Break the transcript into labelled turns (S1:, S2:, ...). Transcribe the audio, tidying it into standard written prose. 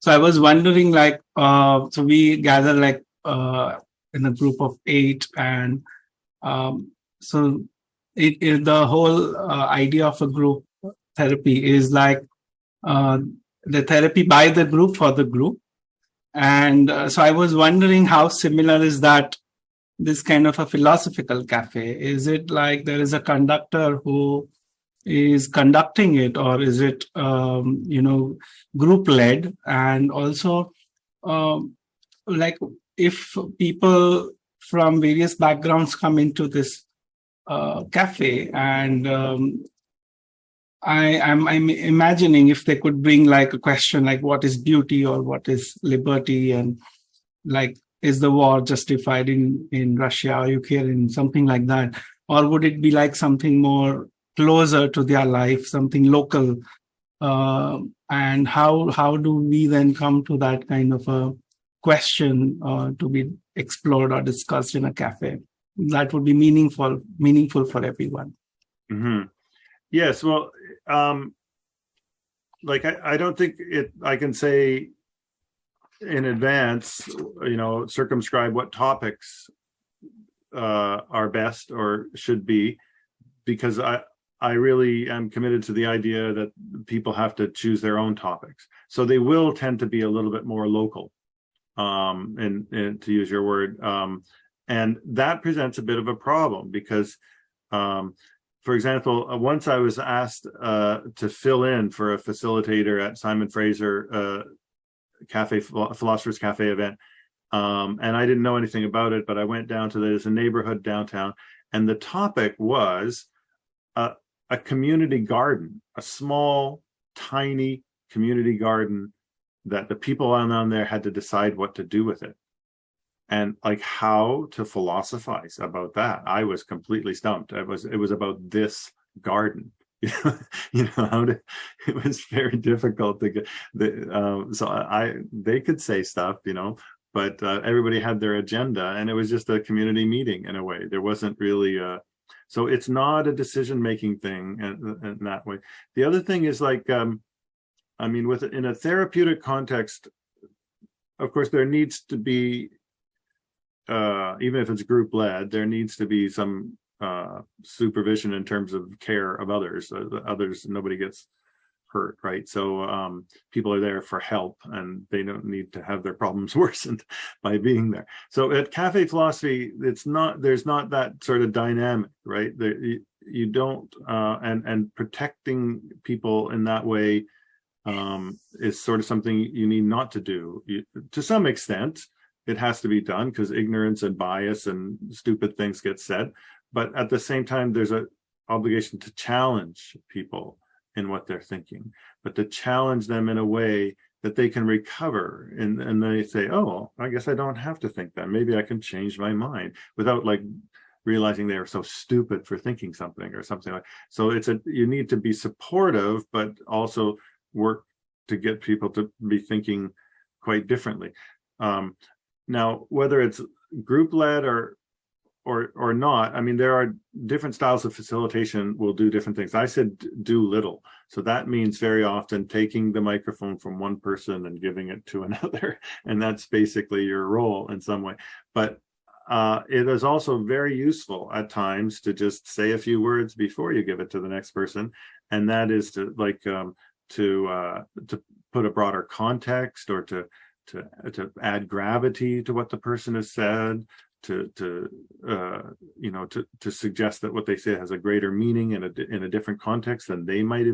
S1: So I was wondering, like, so we gather like in a group of 8, and so the whole idea of a group therapy is like uh, the therapy by the group for the group. And so I was wondering how similar is that this kind of a philosophical cafe? Is it like there is a conductor who is conducting it, or is it group led? And also, um, like, if people from various backgrounds come into this cafe, and I'm imagining if they could bring like a question like what is beauty or what is liberty, and like, is the war justified in Russia or Ukraine, something like that, or would it be like something more closer to their life, something local? And how do we then come to that kind of a question to be explored or discussed in a cafe? That would be meaningful for everyone.
S2: Mm-hmm. Yes, well, like I don't think I can say in advance, circumscribe what topics are best or should be, because I really am committed to the idea that people have to choose their own topics. So they will tend to be a little bit more local, and to use your word, and that presents a bit of a problem because, for example, once I was asked to fill in for a facilitator at Simon Fraser Philosopher's Cafe event, and I didn't know anything about it, but I went down to there's a neighborhood downtown, and the topic was a community garden, a small, tiny community garden that the people on there had to decide what to do with it. And like how to philosophize about that. I was completely stumped. It was about this garden. It was very difficult to get they could say stuff, but everybody had their agenda, and it was just a community meeting in a way. There wasn't really so it's not a decision-making thing in that way. The other thing is like, in a therapeutic context, of course, there needs to be, even if it's group led, there needs to be some supervision in terms of care of others. Nobody gets hurt, right? So people are there for help, and they don't need to have their problems worsened by being there. So at Cafe Philosophy, there's not that sort of dynamic, right? You don't, and protecting people in that way is sort of something you need not to do. To some extent, it has to be done because ignorance and bias and stupid things get said. But at the same time, there's an obligation to challenge people in what they're thinking, but to challenge them in a way that they can recover. And they say, oh, I guess I don't have to think that. Maybe I can change my mind, without like realizing they are so stupid for thinking something or something like. So you need to be supportive, but also work to get people to be thinking quite differently. Now, whether it's group led or not, there are different styles of facilitation will do different things. I said do little. So that means very often taking the microphone from one person and giving it to another. And that's basically your role in some way. But it is also very useful at times to just say a few words before you give it to the next person. And that is to put a broader context, or to add gravity to what the person has said, to suggest that what they say has a greater meaning in a different context than they might have